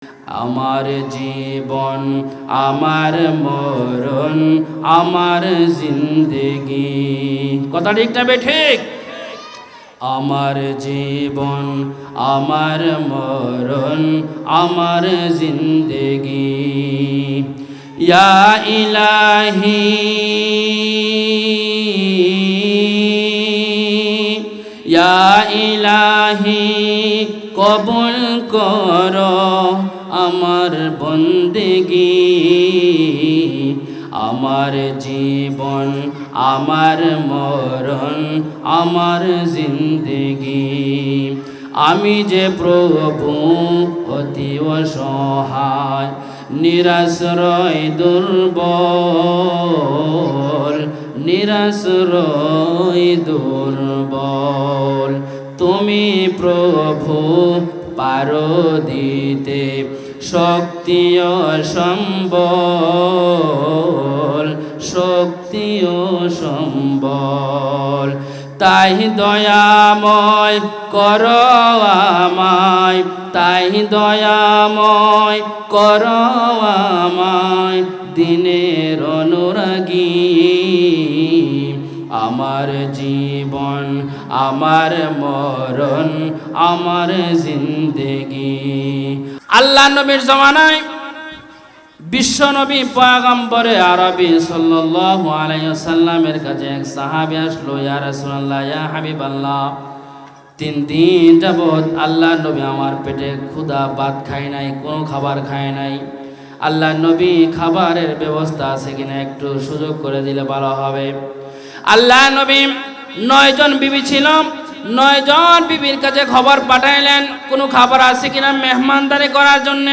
আমার জীবন আমার মরণ আমার জিন্দেগি। কথা ঠিক না ঠিক? আমার জীবন আমার মরণ আমার জিন্দেগি। ইয়া ইলাহি ইয়া ইলাহি কবুল করো আমার বন্দেগি। আমার জীবন আমার মরণ আমার জিন্দেগি। আমি যে প্রভু অতি অসহায় নিরাশ্রয় দুর্বল, নিরাশ্রয় দুর্বল। তুমি প্রভু পারো দিতে শক্তি ও সম্বল, শক্তি ও সম্বল। তাই দয়াময় করো আমায়, তাই দয়াময় করো আমায় দিনের অনুরাগী। আমার জীবন আমার মরণ আমার জিন্দেগি। আল্লাহ নবীর জমানায় বিশ্ব নবী পয়গম্বরে আরবি সাল্লাল্লাহু আলাইহি ওয়াসাল্লামের কাছে এক সাহাবী আসলো, ইয়া রাসূলুল্লাহ ইয়া হাবিবাল্লাহ, 3 দিন যাবত আল্লাহ নবী আমার পেটে ক্ষুধা, ভাত খায় নাই, কোনো খাবার খায় নাই। আল্লাহ নবী খাবারের ব্যবস্থা আছে কিনা একটু সুযোগ করে দিলে ভালো হবে। আল্লাহ নবী 9 জন বিবি ছিল, 9 জন বিবির কাছে খবর পাঠাইলেন কোনো খাবার আছে কিনা মেহমানদারি করার জন্য।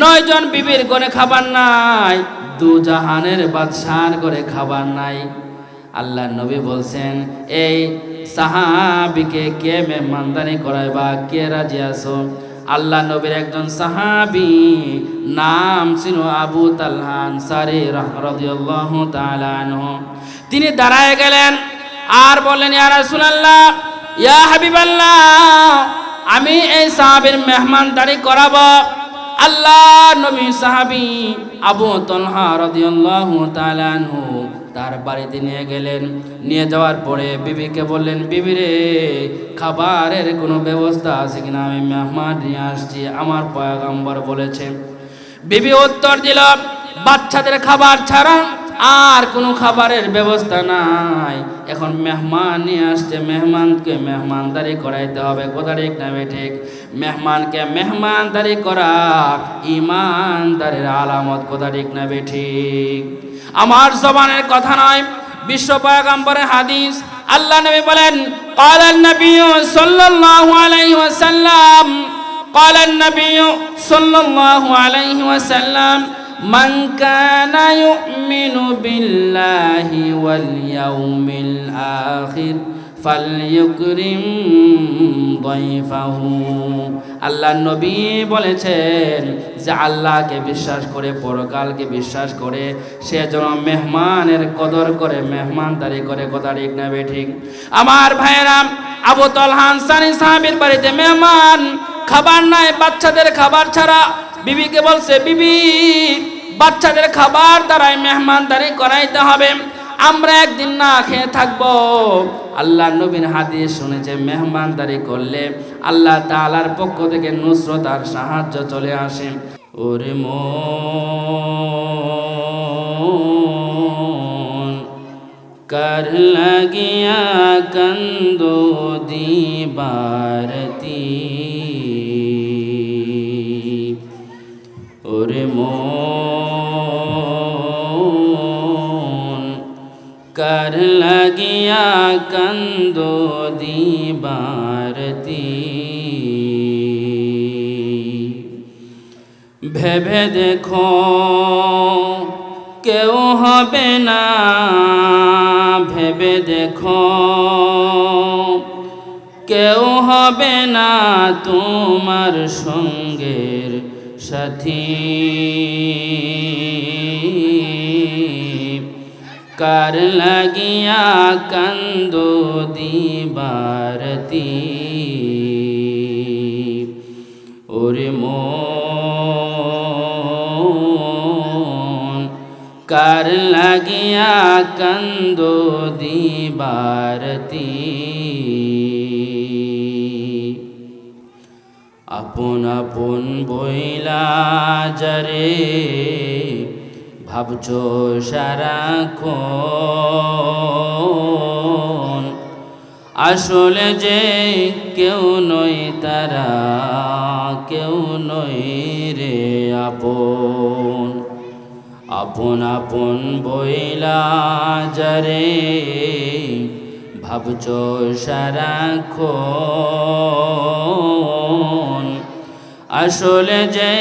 9 জন বিবির ঘরে খাবার নাই, দু জাহানের বাদশার ঘরে খাবার নাই। আল্লাহ নবী বলছেন, এই সাহাবীকে কে মেহমানদারি করাইবা, কে রাজি আছো? আল্লাহ নবীর একজন সাহাবী নাম ছিল আবু তালহা আনসারী রাদিয়াল্লাহু তাআলা আনহু। তিনি দাঁড়ায় গেলেন আর বললেন, ইয়া রাসূলুল্লাহ ইয়া হাবিবাল্লাহ, আমি এই সাহাবীর মেহমানদারি করাবো। আল্লাহ নবী সাহাবী আবু তালহা রাদিয়াল্লাহু তাআলা আনহু তার বাড়িতে নিয়ে গেলেন। নিয়ে যাওয়ার পরে বিবিকে বললেন, বিবি রে, খাবারের কোনো ব্যবস্থা আছে কিনা, আমি মেহমান নিয়ে আসছি, আমার পয়গম্বর বলেছে। বিবি উত্তর দিল, বাচ্চাদের খাবার ছাড়া আর কোনো খাবারের ব্যবস্থা নাই। এখন মেহমান নিয়ে আসছে, মেহমানকে মেহমানদারি করাইতে হবে। কথা ঠিক না ঠিক? মেহমানকে মেহমানদারি করা ঈমানদারের আলামত। কথা ঠিক না ঠিক? আমার জবানের কথা নয়, বিশ্ব পয়গম্বরের হাদিস। আল্লাহ নবী বলেন, ক্বালান নবী সাল্লাল্লাহু আলাইহি ওয়াসাল্লাম, ক্বালান নবী সাল্লাল্লাহু আলাইহি ওয়াসাল্লাম, মান কানা ইউমিনু বিল্লাহি ওয়াল ইয়াউমিল আখির ফালইউকরিম দাইফাহু। আল্লাহ নবী বলেছেন যে আল্লাহকে বিশ্বাস করে, পরকালকে বিশ্বাস করে, সে যেন মেহমানের কদর করে, মেহমানদারি করে। কথা ঠিক না ঠিক? আমার ভাইয়েরা, আবু তালহা আনসারী সাহাবীর বাড়িতে মেহমান, খাবার নাই, বাচ্চাদের খাবার ছাড়া। বিবিকে বলছে, বিবি, বাচ্চাদের খাবার দ্বারাই মেহমানদারি করাইতে হবে, আমরা একদিন না খেয়ে থাকবো। আল্লাহ নবীর হাদিস শুনেছে, মেহমানদারি করলে আল্লাহ তাআলার পক্ষ থেকে নুসরত আর সাহায্য চলে আসে। ওরে মন কার লাগিয়া কান্দো দিবারতি, ওরে মন কার লাগিয়া কান্দো দিবারতি। ভেবে দেখো কেউ হবে না, ভেবে দেখো কেউ হবে না তোমার সঙ্গের সাথী। কার লাগিয়া কান্দো দিবার রাতি ওরে মন কার লাগিয়া কান্দো দিবারতি আপন আপন বইলা যারে ভাবছো সারাক্ষণ আসলে যে কেউ নয় তারা কেউ নয় রে আপন আপন আপন বইলা যারে ভাবছো সারাক্ষণ আসলে যে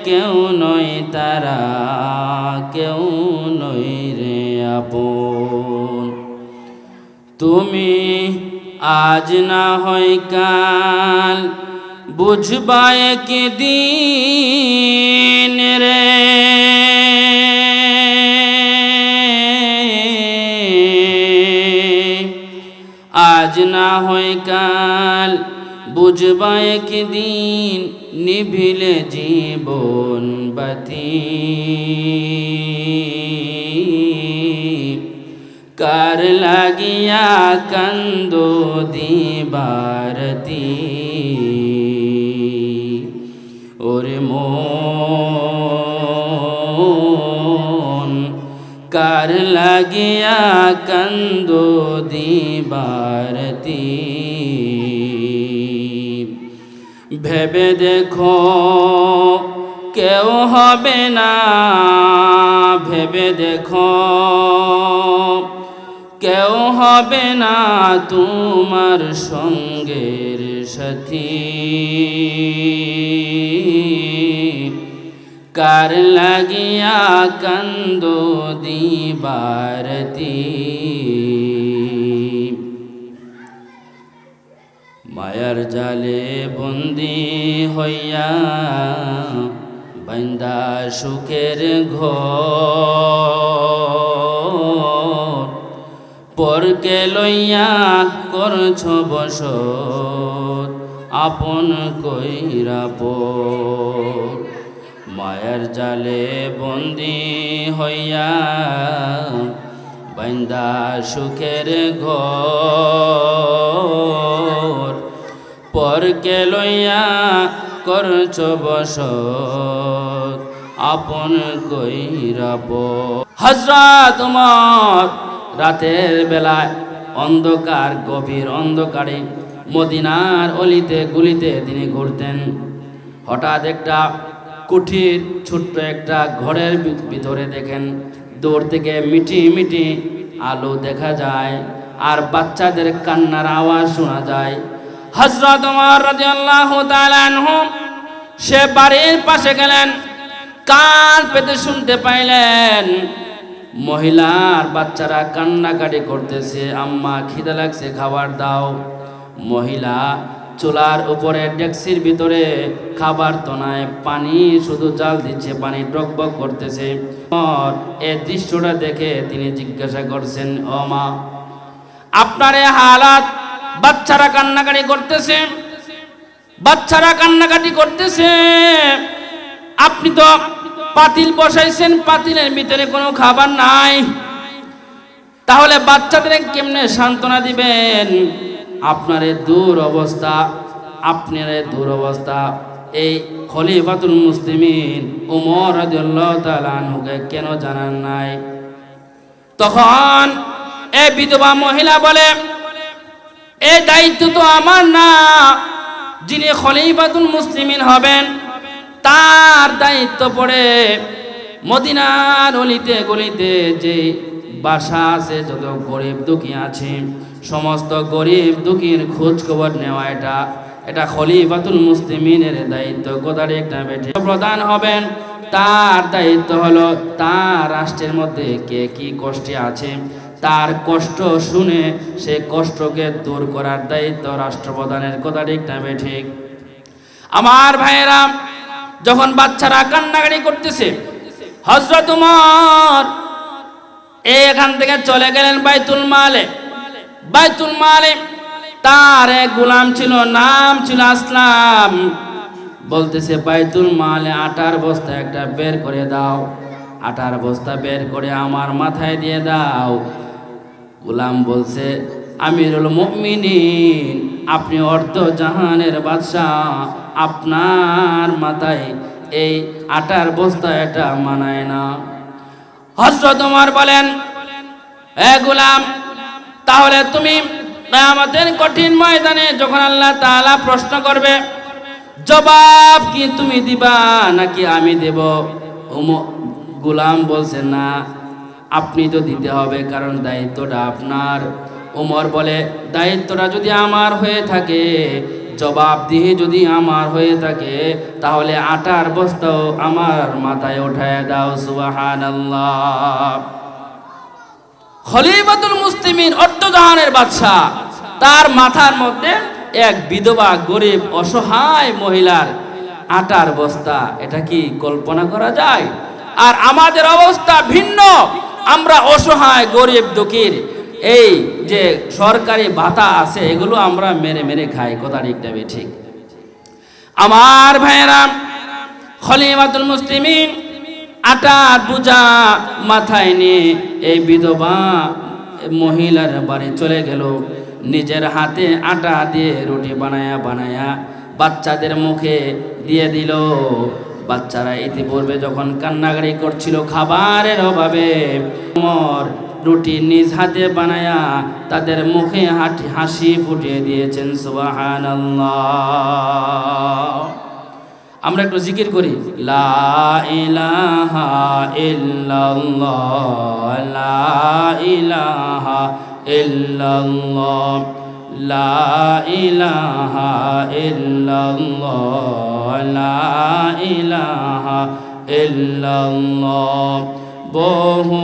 কেউ নয় তারা কেউ নয় রে আপন তুমি আজ না হয় কাল বুঝবা একদিন রে আজ না হয় কাল বুঝবা একদিন নিভিলে জীবন বাতি কার লাগিয়া কান্দো দিবারতি ওরে মন কার লাগিয়া কান্দো দিবারতি ভেবে দেখো কেউ হবে না ভেবে দেখো কেউ হবে না তোমার সঙ্গের সাথী কার লাগিয়া কান্দো দিবারতি মায়ার জালে বন্দি হইয়া বান্দা সুখের ঘর পরকে লইয়া করছ বসত আপন কইরা পর মায়ার জালে বন্দি হইয়া বান্দা সুখের ঘর পরকে লইয়া করছ বসত আপন কইরা পর হযরত ওমর রাতের বেলায় অন্ধকার গভীর অন্ধকারে মদিনার অলিতে গলিতে তিনি ঘুরতেন হঠাৎ একটা কুঠির ছোট্ট একটা ঘরের ভিতরে দেখেন দূর থেকে মিটি মিটি আলো দেখা যায় আর বাচ্চাদের কান্নার আওয়াজ শোনা যায় হযরত ওমর রাদিয়াল্লাহু তাআলা আনহু সে বাড়ির পাশে গেলেন কান পেতে শুনতে পাইলেন মহিলার বাচ্চারা কান্নাকাটি করতেছে আম্মা খিদে লাগছে খাবার দাও মহিলা চুলার উপরে ডেক্সির ভিতরে খাবার তো নাই পানি শুধু জাল দিচ্ছে পানি টকবক করতেছে আর এই দৃশ্যটা দেখে তিনি জিজ্ঞাসা করছেন ও মা আপনার এই হালাত বাচ্চারা কান্নাকাটি করতেছে বাচ্চারা কান্নাকাটি করতেছে আপনি তো পাতিল বসাইছেন পাতিলের ভিতরে কোনো খাবার নাই তাহলে বাচ্চাদের কেমনে সান্ত্বনা দিবেন আপনার দূর অবস্থা এই খলিফাতুল মুসলিমিন ওমর রাদিয়াল্লাহু তাআলা আনহুকে কেন জানান নাই তখন এই বিধবা মহিলা বলে এই দায়িত্ব তো আমার না যিনি খলিফাতুল মুসলিমিন হবেন তার দায়িত্ব পড়ে মদিনার অলিতে গলিতে যে বাসা আছে যত গরিব দুঃখী আছে সমস্ত গরিব দুঃখীর খোঁজ খবর নেওয়া এটা খলিফাতুল মুসলিমিনের দায়িত্ব কোথায় একটা বেঠে প্রধান হবেন তার দায়িত্ব হলো তার রাষ্ট্রের মধ্যে কে কি কষ্টে আছে তার কষ্ট শুনে সে কষ্টকে দূর করার দায়িত্ব রাষ্ট্রপ্রধানের কথা ঠিক না ঠিক আমার ভাইয়েরা যখন বাচ্চারা কান্নাকাটি করতেছে হযরত ওমর এখান থেকে চলে গেলেন বাইতুল মালে তার এক গোলাম ছিল নাম ছিল আসলাম বলতেছে বাইতুল মালে আটার বস্তা একটা বের করে দাও আটার বস্তা বের করে আমার মাথায় দিয়ে দাও। গোলাম বলছে, আমিরুল মুমিনিন, আপনি অর্ধ জাহানের বাদশাহ, আপনার মাথায় এই আটার বস্তা এটা মানায় না। হযরত ওমর বলেন, এ গোলাম, তাহলে তুমি কিয়ামতের কঠিন ময়দানে যখন আল্লাহ তাআলা প্রশ্ন করবে, জবাব কি তুমি দিবা নাকি আমি দেব? গোলাম বলছে, না, আপনি তো দিতে হবে, কারণ দায়িত্বটা আপনার। ওমর বলে, দায়িত্বটা যদি আমার হয়ে থাকে, জবাবদিহি যদি আমার হয়ে থাকে, তাহলে আটার বস্তাও আমার মাথায় উঠায় দাও। সুবহানাল্লাহ। খলিফাতুল মুসলিমিন, অর্ধজাহানের বাদশা, তার মাথার মধ্যে এক বিধবা গরিব অসহায় মহিলার আটার বস্তা। এটা কি কল্পনা করা যায়? আর আমাদের অবস্থা ভিন্ন। আমরা অসহায় গরিব দুঃখীর এই যে সরকারি ভাতা আছে, এগুলো আমরা মেরে মেরে খাই। কথা ঠিক না ঠিক? আমার ভাইয়েরা, খলিফাতুল মুসলিমিন আটার বোঝা মাথায় নিয়ে এই বিধবা মহিলার বাড়ি চলে গেল। নিজের হাতে আটা দিয়ে রুটি বানায়া বানায়া বাচ্চাদের মুখে দিয়ে দিল। বাচ্চারা ইতিপূর্বে যখন কান্নাকাটি করছিল খাবারের অভাবে, ওমর রুটি নিজ হাতে বানায়া তাদের মুখে হাসি ফুটিয়ে দিয়েছেন। সুবহানাল্লাহ। আমরা একটু জিকির করি, লা ইলাহা ইল্লাল্লাহ, লা ইলাহা ইল্লাল্লাহ, লা ইলাহা ইল্লাল্লাহ, লা ইলাহা ইল্লাল্লাহ। বহু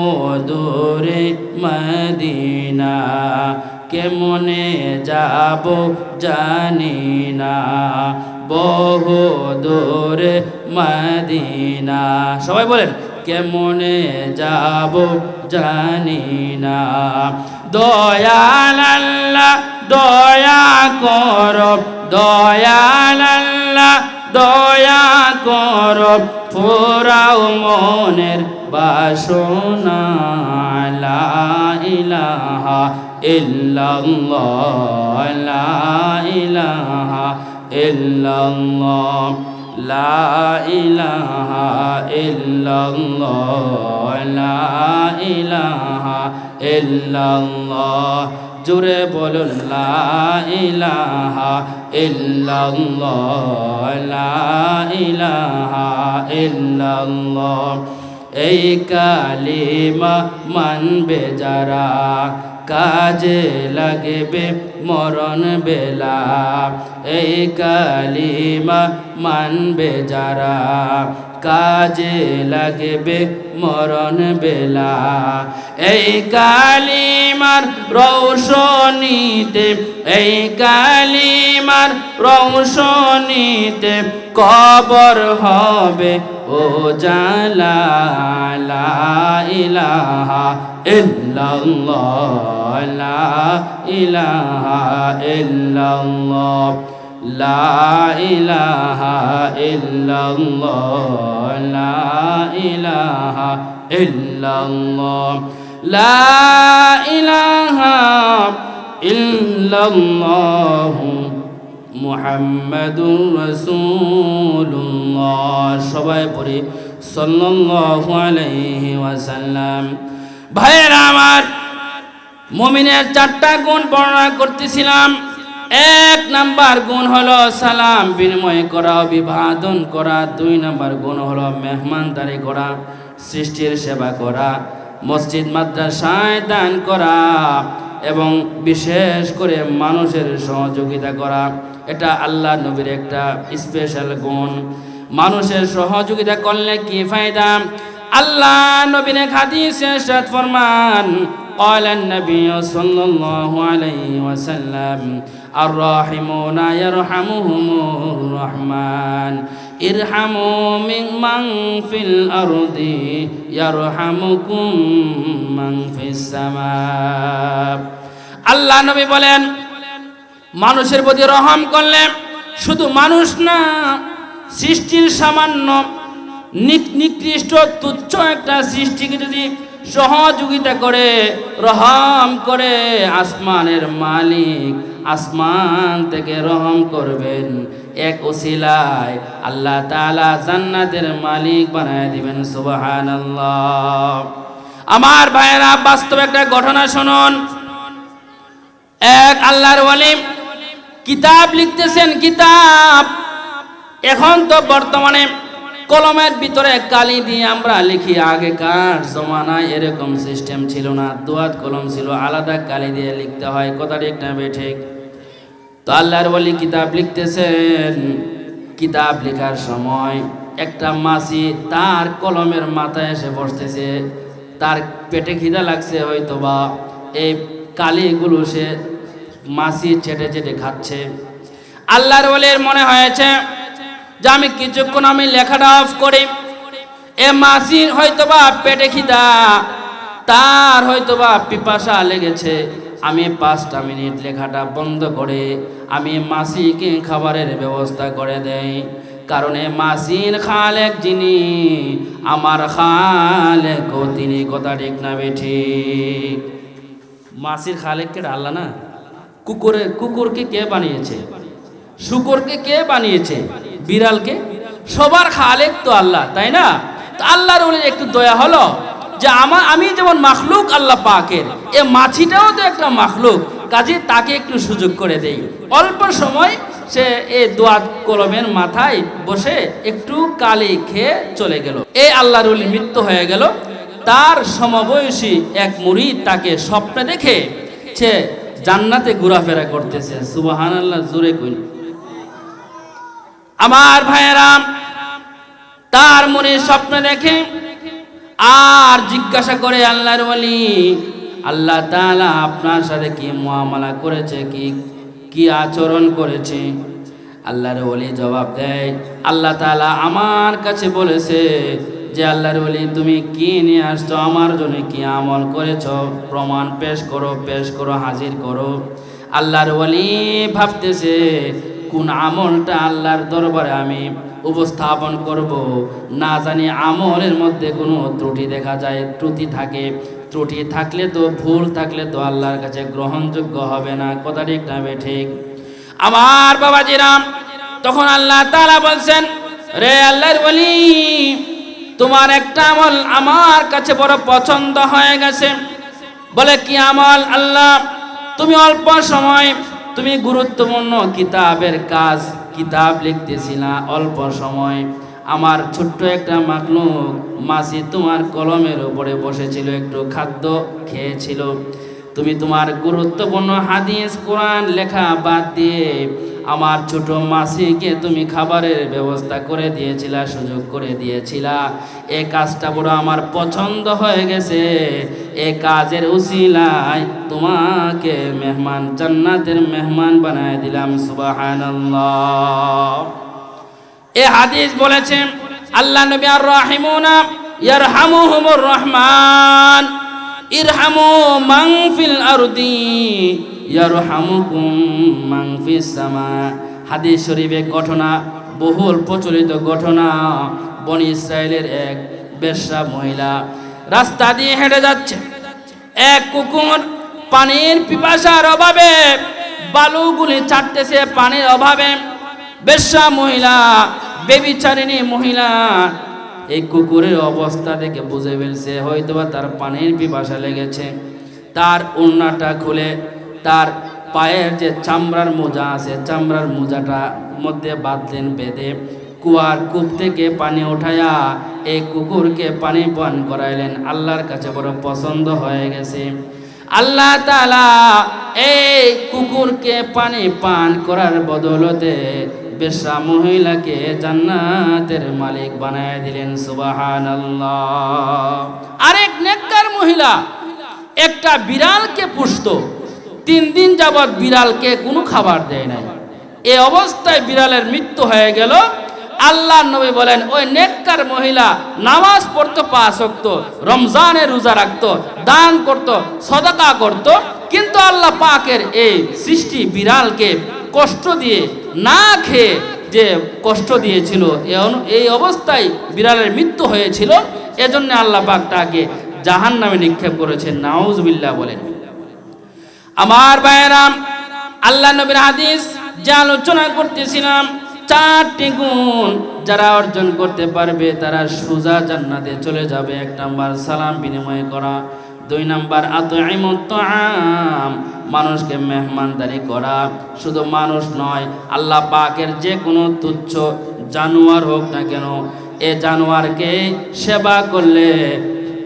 দূরে মদিনা, কেমনে যাব জানি না, বহু দূরে মদিনা। সবাই বলেন, কেমনে যাব জানি না। দয়াল আল্লাহ দয়া করো, দয়াল আল্লাহ দয়া করো, ফুরাও মনের বাসনা। লা ইলাহা ইল্লাল্লাহ, লা ইলাহা ইল্লাল্লাহ, লা ইলাহা ইল্লাল্লাহ, লা ইলাহা ইল্লাল্লাহ। জোরে বলুন, লা ইলাহা ইল্লাল্লাহ, লা ইলাহা ইল্লাল্লাহ। এই কালিমা মানবে যারা, কাজে লাগবে মরণ বেলা। এই কালিমা মানবে যারা, কাজে লাগবে মরণ বেলা। এই কালিমার রৌশনীতে, এই কালিমার রৌশনীতে কবর হবে ও জালা। লা ইলাহা ইল্লাল্লাহ, লা ইলাহা ইল্লাল্লাহ, লা ইলাহা ইল্লাল্লাহ, লা ইলাহা ইল্লাল্লাহ, লা ইলাহা ইল্লাল্লাহ মুহাম্মাদুর রাসূলুল্লাহ। সবাই পড়ি সাল্লাল্লাহু আলাইহি ওয়াসাল্লাম। ভাইয়েরা আমার, মুমিনের 4টা গুণ বর্ণনা করতেছিলাম। 1 নাম্বার গুণ হলো সালাম বিনিময় করা, অভিবাদন করা। 2 নাম্বার গুণ হলো মেহমানদারি করা, সৃষ্টির সেবা করা, মসজিদ মাদ্রাসায় দান করা এবং বিশেষ করে মানুষের সহযোগিতা করা। এটা আল্লাহ নবীর একটা স্পেশাল গুণ। মানুষের সহযোগিতা করলে কি ফায়দা? আল্লাহ নবীর হাদিসে ইরশাদ ফরমান, قال النبي صلى الله عليه وسلم الراحمون يرحمهم الرحمن ارحموا من في الأرض يرحمكم من في السماء। আল্লাহ নবী বলেন, মানুষের প্রতি রহম করলে শুধু মানুষ না, সৃষ্টির সামান্য নিকৃষ্ট তুচ্ছ একটা সৃষ্টিকে যদি সহযোগিতা করে রহম করে আসমানের মালিক আসমান থেকে রহম করবেন, এক ওসিলায় আল্লাহ তাআলা জান্নাতের মালিক বানায় দিবেন। সুবহানাল্লাহ। আমার ভাইয়েরা, বাস্তব একটা ঘটনা শুনুন। এক আল্লাহর ওয়ালি কিতাব লিখতেছেন। কিতাব এখন তো বর্তমানে কলমের ভিতরে কালি দিয়ে আমরা লিখি, আগেকার জমানায় এরকম সিস্টেম ছিল না, দোয়াত কলম ছিল, আলাদা কালি দিয়ে লিখতে হয়। কথা ঠিক না বেঠিক? তো আল্লাহর ওয়ালি কিতাব লিখতেছেন। কিতাব লেখার সময় একটা মাছি তার কলমের মাথায় এসে বসতেছে। তার পেটে খিদা লাগছে, হয়তো বা এই কালিগুলো সে মাছি চেটে চেটে খাচ্ছে। আল্লাহর ওয়ালির মনে হয়েছে যে আমি কিছুক্ষণ লেখাটা অফ করি। এ মাছির হয়তোবা পেটে খিদা, তার হয়তোবা পিপাসা লেগেছে, আমি 5টা মিনিট লেখাটা বন্ধ করে আমি মাছিকে খাবারের ব্যবস্থা করে দেই। কারণ এ মাছির খালেক যিনি, আমার খালেকও তিনি। কথা ঠিক না বেঠিক? মাছির খালেককে আল্লাহ না? কুকুরকে কে বানিয়েছে? শুকরকে কে বানিয়েছে? বিড়ালকে? সবার খালেক তো আল্লাহ, তাই না? তো আল্লাহর ওলির একটু দয়া হলো যে আমি যেমন মাখলুক আল্লাহ পাকের, এ মাছিটাও তো একটা মাখলুক, কাজে তাকে একটু সুযোগ করে দেই। অল্প সময় সে এই দোয়াত কলমের মাথায় বসে একটু কালি খেয়ে চলে গেল। এই আল্লাহর ওলির মৃত্যু হয়ে গেল। তার সমবয়সী এক মুরিদ তাকে স্বপ্নে দেখে সে জান্নাতে ঘোরাফেরা করতেছে। সুবহানাল্লাহ, জোরে কইন। আমার ভাইয়েরা, তার মনে স্বপ্ন দেখে আর জিজ্ঞাসা করে আল্লাহর ওয়ালি, আল্লাহ তাআলা আপনার সাথে কি মুআমালা করেছে, কি আচরণ করেছে? আল্লাহর ওয়ালি জবাব দেয়, আল্লাহ তাআলা আমার কাছে বলেছে যে আল্লাহর ওয়ালি তুমি কি নিয়ে আসছো, আমার জন্য কি আমল করেছো, প্রমাণ পেশ করো, হাজির করো। আল্লাহর ওয়ালি ভাবতেছে কোন আমলটা আল্লাহর দরবারে আমি উপস্থাপন করব। না জানি আমলের মধ্যে কোনো ত্রুটি দেখা যায়, ত্রুটি থাকলে তো, ভুল থাকলে তো আল্লাহর কাছে গ্রহণযোগ্য হবে না। কথা ঠিক না বেঠিক? আমার বাবাজিরা, তখন আল্লাহ তাআলা বলছেন, রে আল্লাহর ওয়ালি, তোমার একটা আমল আমার কাছে বড় পছন্দ হয়ে গেছে। বলে কি আমল? আল্লাহ, তুমি অল্প সময় তুমি গুরুত্বপূর্ণ কিতাব লিখতেছিলা, অল্প সময় আমার ছোট্ট একটা মাখলুক মাছি তোমার কলমের উপরে বসেছিল, একটু খাদ্য খেয়েছিল। তুমি তোমার গুরুত্বপূর্ণ হাদিস কোরআন লেখা বাদ দিয়ে আমার ছোট মাছিকে তুমি খাবারের ব্যবস্থা করে দিয়েছিলা, সুযোগ করে দিয়েছিলা। এই কাজটা বড় আমার পছন্দ হয়ে গেছে। এই কাজের উসিলায় তোমাকে জান্নাতের মেহমান বানায় দিলাম। সুবহানাল্লাহ। এই হাদিস বলেছে আল্লাহ নবী, আর রাহিমুনা ইয়ারহামুহুমুর রহমান, ইরহামু মান ফিল আরদি ইয়ারহামুকুম মান ফিস সামা। হাদিস শরীফে ঘটনা, বহুল প্রচলিত ঘটনা। বনি ইসরায়েলের এক বেশ্যা মহিলা রাস্তা দিয়ে হেঁটে যাচ্ছে। এক কুকুর পানির পিপাসার অভাবে বালুগুলি চাটতেছে, পানির অভাবে। বেশ্যা মহিলা, বেবিচারিণী মহিলা এই কুকুরের অবস্থা দেখে বুঝে ফেলছে হয়তোবা তার পানির পিপাসা লেগেছে। তার ওড়নাটা খুলে তার পায়ের যে চামড়ার মোজা আছে, চামড়ার মোজাটা মধ্যে বাঁধলেন, বেঁধে কুয়ার কূপ থেকে পানি উঠায়া এই কুকুরকে পানি পান করাইলেন। আল্লাহর কাছে বড় পছন্দ হয়ে গেছে। আল্লাহ তাআলা এই কুকুরকে পানি পান করার বদলতে বেশ্যা মহিলাকে জান্নাতের মালিক বানায় দিলেন। সুবহানাল্লাহ। আরেক নেককার মহিলা একটা বিড়ালকে পুষতো। 3 দিন যাবৎ বিড়ালকে কোনো খাবার দেয় নাই। এই অবস্থায় বিড়ালের মৃত্যু হয়ে গেল। আল্লাহর নবী বলেন, ওই নেককার মহিলা নামাজ পড়তো 5 ওয়াক্ত, রমজানের রোজা রাখতো, দান করত, সদকা করত, কিন্তু আল্লাহ পাকের এই সৃষ্টি বিড়ালকে কষ্ট দিয়ে না খেয়ে যে কষ্ট দিয়েছিল, এই অবস্থায় বিড়ালের মৃত্যু হয়েছিল, এজন্য আল্লাহ পাক তাকে জাহান্নামে নিক্ষেপ করেছেন। নাউজুবিল্লাহ বলেন। আমার ভাইয়েরা, আল্লাহ নবীর হাদিস যে আলোচনা করতেছিলাম, 4টি গুণ যারা অর্জন করতে পারবে তারা সোজা জান্নাতে চলে যাবে। 1 নাম্বার সালাম বিনিময় করা, 2 নাম্বার আতইমুত তাআম, মানুষকে মেহমানদারি করা। শুধু মানুষ নয়, আল্লাহ পাকের যে কোনো তুচ্ছ জানোয়ার হোক না কেন, এ জানোয়ারকে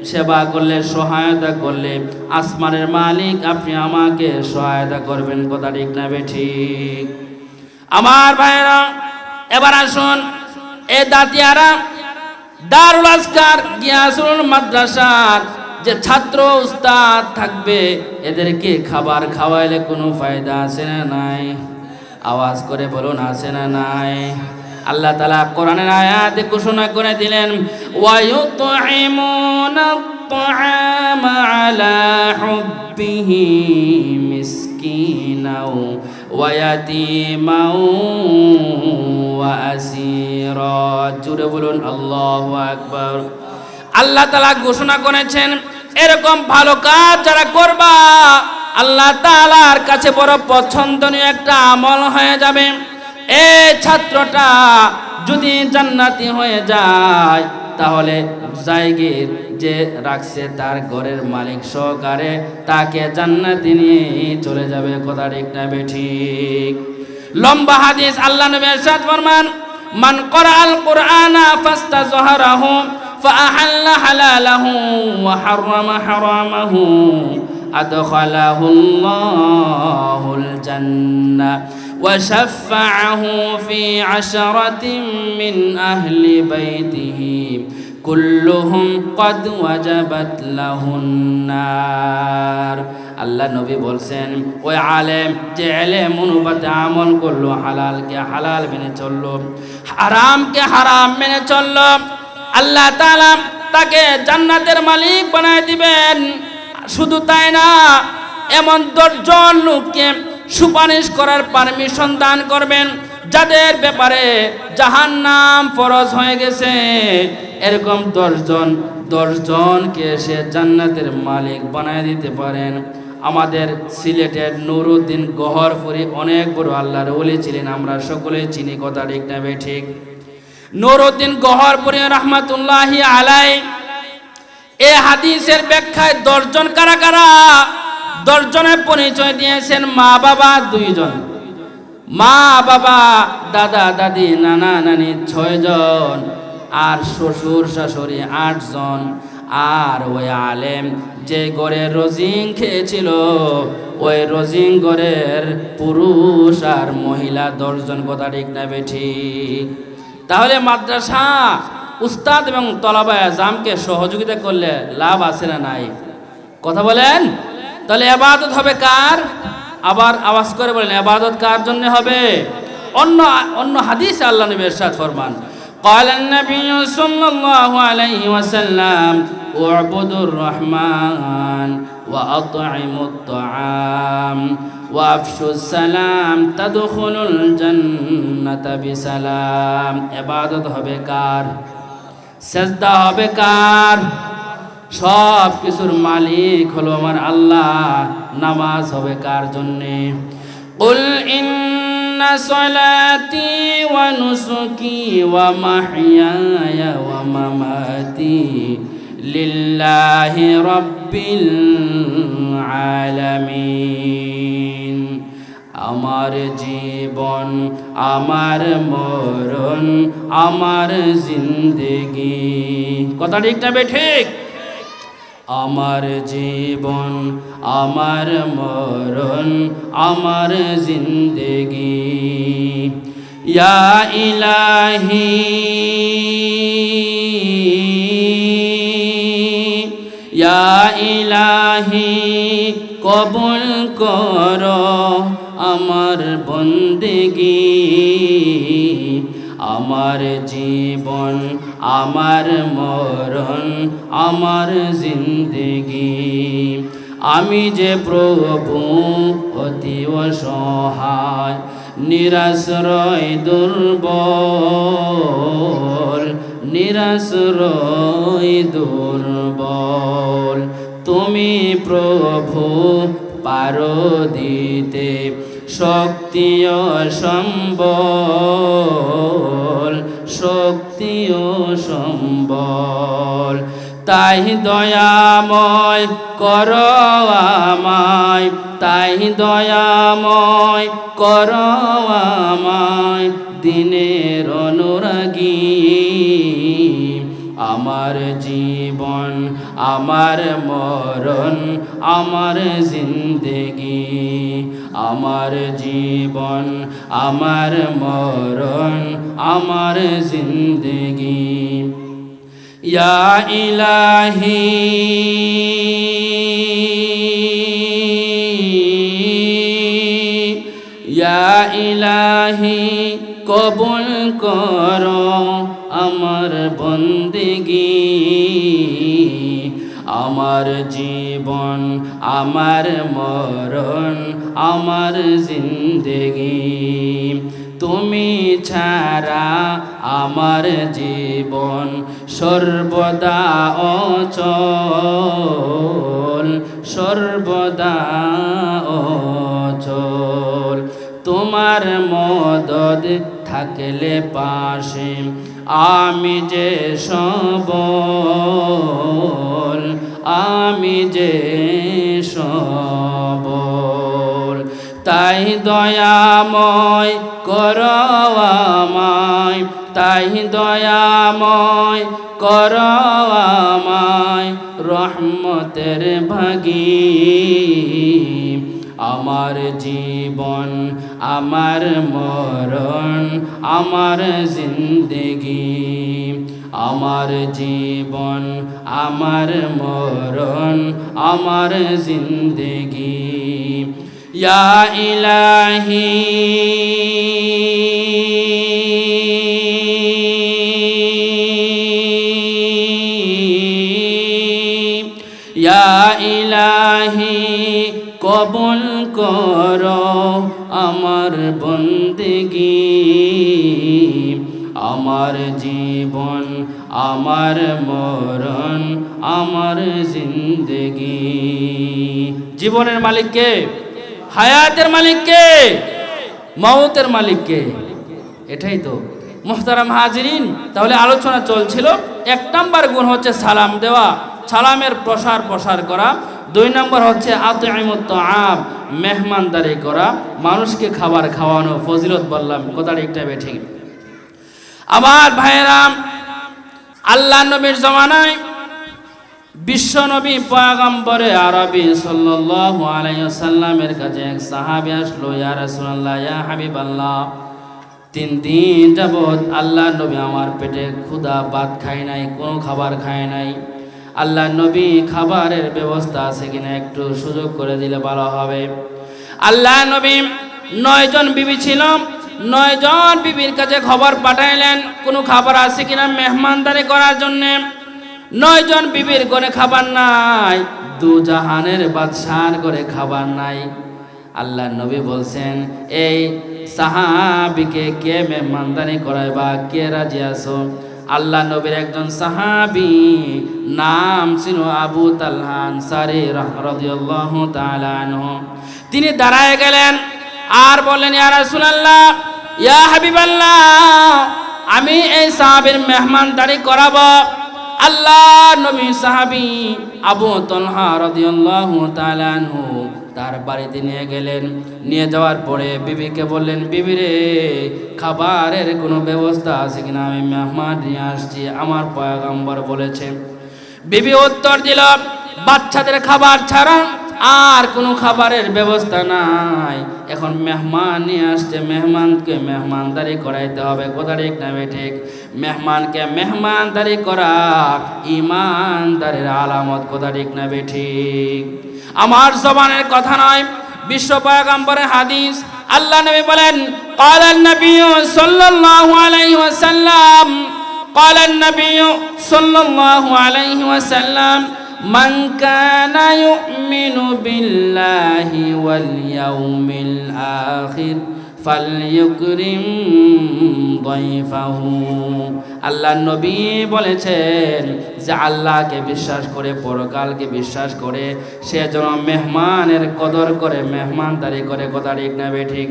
সেবা করলে সহায়তা করলে আসমানের মালিক আপনি আমাকে সহায়তা করবেন। কথা ঠিক না ঠিক? আমার ভাইরা, এবার আসুন, এ দাতিয়ারা দারুল আসকার গিয়াসুল মাদ্রাসার যে ছাত্র উস্তাদ থাকবে, এদেরকে খাবার খাওয়াইলে কোনো ফায়দা আছে না নাই? আওয়াজ করে বলুন, আছে না নাই? আল্লাহ তাআলা কোরআনের আয়াতে ঘোষণা করে দিলেন, ওয়া ইউতঈমুনা আত-তাআমা আলা হুব্বিহি মিসকিনাও ওয়া ইয়াতীমাও ওয়া আসীরা। জোরে বলুন আল্লাহু আকবার। আল্লাহ তাআলা ঘোষণা করেছেন, এরকম ভালো কাজ যারা করবা, আল্লাহ তাআলার কাছে বড় পছন্দনীয় একটা আমল হয়ে যাবে। এই ছাত্রটা যদি জান্নাতি হয়ে যায়, তাহলে জায়গির যে রাখছে তার ঘরের মালিক সহকারে তাকে জান্নাতে নিয়ে চলে যাবে। কথা ঠিক না ঠিক? লম্বা হাদিস, আল্লাহ নবী ইরশাদ ফরমান, মান ক্বরাআল কুরআনা ফাস্তাযহারাহু ফাআহাল্লা হালালাহু ওয়া হাররামা হারামাহু আদখালাহুল্লাহুল জান্নাহ وشفعه في 10 من أهل بيته كلهم قد وجبت له النار। আল্লাহ নবী বলছেন, ওই আলেম যে ইলম অনুপাতে আমল করলো, হালালকে হালাল মেনে চললো, হারামকে হারাম মেনে চললো, আল্লাহ তাআলা তাকে জান্নাতের মালিক বানায় দিবেন। শুধু তাই না, এমন 10 জন লোককে সুপারিশ করার পারমিশন দান করবেন যাদের ব্যাপারে জাহান্নাম ফরজ হয়ে গেছে। এরকম 10 জনকে সে জান্নাতের মালিক বানায় দিতে পারেন। আমাদের সিলেটের নুরউদ্দিন গহরপুরি অনেক বড় আল্লাহর ওলি ছিলেন, আমরা সকলেই চিনি। কথা ঠিক না ঠিক? নুরউদ্দিন গহরপুরি রাহমাতুল্লাহি আলাইহি এই হাদিসের ব্যাখ্যায় 10 জন কারা কারা? 10 জনের পরিচয় দিয়েছেন। মা বাবা 2 জন, মা বাবা দাদা দাদি নানা নানি 6 জন, আর শ্বশুর শাশুড়ি 8 জন, আর ওই আলেম যে ঘরে রোজিং খেয়েছিল, ওই রোজিং ঘরের পুরুষ আর মহিলা 10 জন। কথা ঠিক না ঠিক? তাহলে মাদ্রাসা উস্তাদ এবং তলাবায়ে আযমকে সহযোগিতা করলে লাভ আছে না নাই? কথা বলেন। তাহলে ইবাদত হবে কার? আবার আওয়াজ করে বলেন, ইবাদত কার জন্য হবে? অন্য হাদিসে আল্লাহ নবী ইরশাদ ফরমান, قال النبي صلى الله عليه وسلم اعبدوا الرحمن واطعموا الطعام وافشوا السلام تدخلوا الجنة بسلام। ইবাদত হবে কার? সিজদা হবে কার? সব কিছুর মালিক হলো আমার আল্লাহ। নামাজ হবে কার জন্যে? কুল ইন্না সলাতি ওয়া নুসুকি ওয়া মাহইয়ায়া ওয়া মামাতি লিল্লাহি রাব্বিল আলামিন। আমার জীবন, আমার মরণ, আমার জিন্দেগি। কথা ঠিক না ঠিক? আমার জীবন, আমার মরণ, আমার জিন্দেগি। ইয়া ইলাহি ইয়া ইলাহি কবুল করো আমার বন্দেগি। আমার জীবন, আমার মরণ, আমার জিন্দেগি। আমি যে প্রভু অতি অসহায়, নিরাশ্রয় দুর্বল, নিরাশ্রয় দুর্বল। তুমি প্রভু পারো দিতে শক্তি ও সম্বল, শক্তি ও সম্বল। তাই দয়াময় করো আমায়, তাই দয়াময় করো আমায় দিনের অনুরাগী। আমার জীবন আমার মরণ আমার জিন্দেগি, আমার জীবন আমার মরণ আমার জিন্দেগি। ইয়া ইলাহি ইয়া ইলাহি কবুল করো আমার বন্দেগি। আমার জীবন আমার মরণ আমার জিন্দেগি। তুমি ছাড়া আমার জীবন সর্বদা অচল, সর্বদা অচল। তোমার মদদ থাকলে পাশে আমি যে সবল, আমি যে সবল। তাই দয়াময় করো আমায়, তাই দয়াময় করো আমায় রহমতের ভাগী। আমার জীবন আমার মরণ আমার জিন্দেগি, আমার জীবন আমার মরণ আমার জিন্দেগি। ইয়া ইলাহি ইয়া ইলাহি কবুল করো আমার বন্দেগি। আমার জীবন আমার মরণ আমার জিন্দেগি। জীবনের মালিক কে? হায়াতের মালিক কে? মওতের মালিক কে? এটাই তো মুহতারাম হাজিরিন। তাহলে আলোচনা চলছিল, 1 নম্বর গুণ হচ্ছে সালাম দেওয়া, সালামের প্রসার করা। 2 নম্বর হচ্ছে আতইমুত তাআম, মেহমানদারি করা, মানুষকে খাবার খাওয়ানো ফজিলত বললাম, কথাটা একটা ঠিক। আমার ভাইয়েরাম, আল্লাহ নবীর জমানায় বিশ্ব নবী পয়গম্বরে আরবি সাল্লাল্লাহু আলাইহি ওয়াসাল্লামের কাছে এক সাহাবী আসলো, ইয়া রাসূলুল্লাহ, ইয়া হাবিবাল্লাহ, 3 দিন যাবত আল্লাহ নবী আমার পেটে ক্ষুধা, ভাত খায় নাই, কোনো খাবার খায় নাই। আল্লাহ নবী খাবারের ব্যবস্থা আছে কিনা একটু সুযোগ করে দিলে ভালো হবে। আল্লাহ নবী 9 জন বিবি ছিল, 9 জন বিবির কাছে খবর পাঠাইলেন কোনো খাবার আছে কিনা মেহমানদারি করার জন্য। 9 জন বিবির করে খাবার নাই, 2 জাহানের বাদশার করে খাবার নাই। আল্লাহ নবী বলছেন, এই সাহাবীকে কে মেহমানদারি করাইবা, কে রাজি আছো? আল্লাহ নবীর একজন সাহাবী নাম ছিল আবু তালহা আনসারী রাদিয়াল্লাহু তাআলা আনহু। তিনি দাঁড়ায় গেলেন আর বললেন, ইয়া রাসূলুল্লাহ, ইয়া হাবিবাল্লাহ, আমি এই সাহাবীর মেহমানদারি করাবো। আল্লাহ নবী সাহাবী আবু তালহা রাদিয়াল্লাহু তাআলা আনহু তার বাড়িতে নিয়ে গেলেন। নিয়ে যাওয়ার পরে বিবিকে বললেন, বিবি রে, খাবারের কোনো ব্যবস্থা আছে কিনা, আমি মেহমান নিয়ে আসছি, আমার পয়গম্বর বলেছে। বিবি উত্তর দিল, বাচ্চাদের খাবার ছাড়া আর কোনো খাবারের ব্যবস্থা নাই। এখন মেহমান নিয়ে আসছে, মেহমানকে মেহমানদারি করাইতে হবে, কথা ঠিক না ঠিক? মেহমানকে মেহমানদারি করা ঈমানদারের আলামত, কথা ঠিক না ঠিক? আমার জবানের কথা নয়, বিশ্ব পয়গম্বরের হাদিস। আল্লাহ নবী বলেন, ক্বালান নবী সাল্লাল্লাহু আলাইহি ওয়াসাল্লাম, ক্বালান নবী সাল্লাল্লাহু আলাইহি ওয়াসাল্লাম, মান কানা ইউমিনু বিল্লাহি ওয়াল ইয়াউমিল আখির ফালইউকরিম দাইফাহু। আল্লাহ নবী বলেছেন যে আল্লাহকে বিশ্বাস করে, পরকালকে বিশ্বাস করে, সে যেন মেহমানের কদর করে, মেহমানদারি করে। কথা ঠিক না বেঠিক?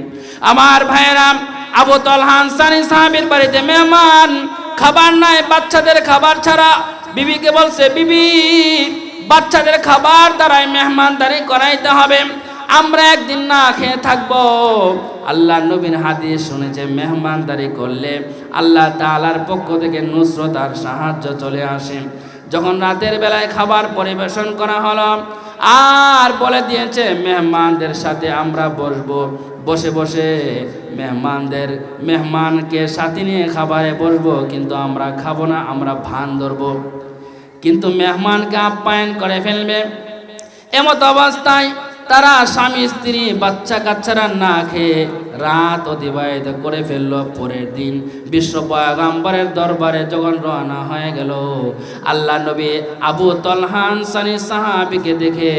আমার ভাইয়েরা, আবু তালহা আনসারী সাহাবীর বাড়িতে মেহমান, খাবার নাই, বাচ্চাদের খাবার ছাড়া। বিবিকে বলছে, বিবি বাচ্চাদের খাবার দ্বারাই মেহমানদারি করাইতে হবে, আমরা একদিন না খেয়ে থাকবো। আল্লাহ নবীর হাদিস শুনেছে মেহমানদারি করলে আল্লাহ তাআলার পক্ষ থেকে নুসরত আর সাহায্য চলে আসে। যখন রাতের বেলায় খাবার পরিবেশন করা হলো আর বলে দিয়েছে মেহমানদের সাথে আমরা বসবো, বসে বসে মেহমানকে সাথে নিয়ে খাবারে বসবো, কিন্তু আমরা খাবো না, আমরা ভান ধরবো, কিন্তু মেহমানকে আপ্যায়ন করে ফেলবে। এমত অবস্থায় তারা স্বামী স্ত্রী বাচ্চা কাচ্চারা না খেয়ে রাত অতিবাহিত করে ফেলল। পরের দিন বিশ্ব পয়গম্বরের দরবারে যখন রওনা হয়ে গেল, আল্লাহ নবী আবু তালহা আনসারী সাহাবীকে দেখে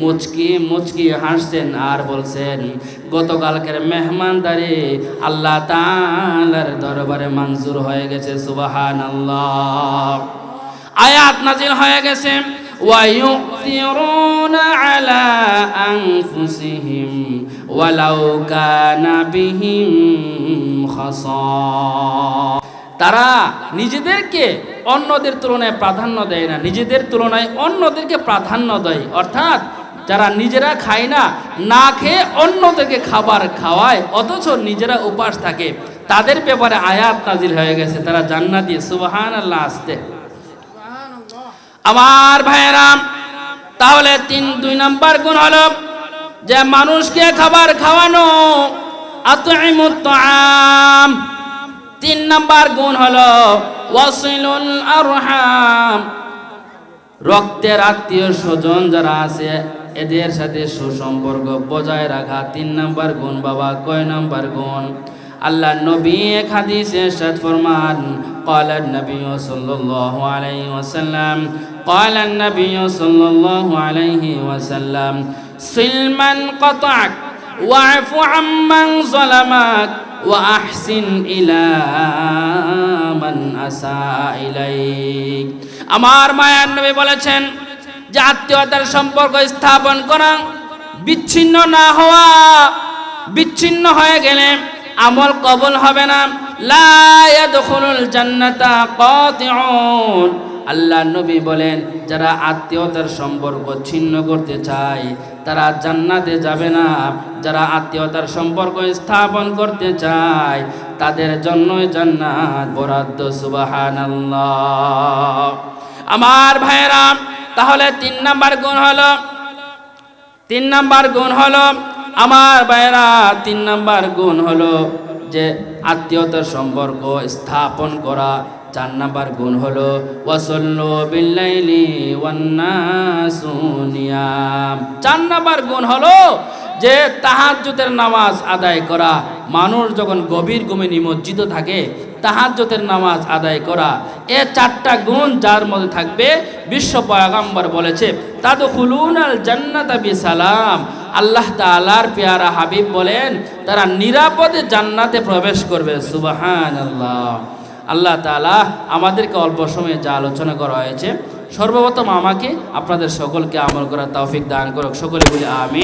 মুচকি মুচকি হাসছেন আর বলছেন, গতকালকের মেহমানদারি আল্লাহ তাআলার দরবারে মঞ্জুর হয়ে গেছে। সুবহানাল্লাহ। আয়াত নাজিল হয়ে গেছে, وَيُؤْثِرُونَ عَلَى أَنفُسِهِمْ وَلَوْ كَانَ بِهِمْ خَصَاصَةٌ। তারা নিজেদেরকে অন্যদের তুলনায় প্রাধান্য দেয় না, নিজেদের তুলনায় অন্যদেরকে প্রাধান্য দেয়। অর্থাৎ যারা নিজেরা খায় না, না খেয়ে অন্যদেরকে খাবার খাওয়ায়, অথচ নিজেরা উপাস থাকে, তাদের ব্যাপারে আয়াত নাজিল হয়ে গেছে, তারা জান্নাতি। সুবহানাল্লাহ। আসতে আমার ভাইয়েরা, তাহলে 2 নাম্বার গুণ হলো যে মানুষকে খাবার খাওয়ানো, আতইমুত তাআম। 3 নাম্বার গুণ হলো ওয়াসিলুল আরহাম, রক্তের আত্মীয় স্বজন যারা আছে এদের সাথে সুসম্পর্ক বজায় রাখা। 3 নাম্বার গুণ। বাবা, কয় নাম্বার গুণ? আল্লাহ নবী এক হাদিসে ইরশাদ ফরমান, قال النبي صلى الله عليه وسلم قال النبي صلى الله عليه وسلم صل من قطعك واعف عمن ظلمك وأحسن إلى من أساء إليك। আমার মায়ার নবী বলেছেন যে আত্মীয়তার সম্পর্ক স্থাপন করা, বিচ্ছিন্ন না হওয়া, বিচ্ছিন্ন হয়ে গেলে আমল কবুল হবে না। লা ইয়াদখুলুল জান্নাতা কাতিউন। আল্লাহ নবী বলেন যারা আত্মীয়তার সম্পর্ক ছিন্ন করতে চায় তারা জান্নাতে যাবে না। যারা আত্মীয়তার সম্পর্ক স্থাপন করতে চায় তাদের জন্যই জান্নাত বরাদ্দ। সুবহানাল্লাহ। আমার ভাইরা, তাহলে 3 নাম্বার গুণ হলো, 3 নাম্বার গুণ হলো আমার ভাইরা, 3 নাম্বার গুণ হলো যে আত্মীয়তার সম্পর্ক স্থাপন করা। 4 নাম্বার গুণ হলো ওয়াসাল্লু বিল্লাইলি ওয়ান্নাসু নিয়াম। 4 নাম্বার গুণ হলো যে তাহাজ্জুদের নামাজ আদায় করা। মানুষ যখন গভীর ঘুমে নিমজ্জিত থাকে তাহাজ্জুদের নামাজ আদায় করা। এ 4টা গুণ যার মধ্যে থাকবে, বিশ্ব পয়গম্বর বলেছে তাদখুলুনাল জান্নাতা বিসালাম। আল্লাহ তাআলার পেয়ারা হাবিব বলেন তারা নিরাপদে জান্নাতে প্রবেশ করবে। সুবহানাল্লাহ। আল্লাহ তাআলা আমাদেরকে অল্প সময়ে যা আলোচনা করা হয়েছে, সর্বপ্রথম আমাকে আপনাদের সকলকে আমল করার তৌফিক দান করুক। সকলে বলি আমিন।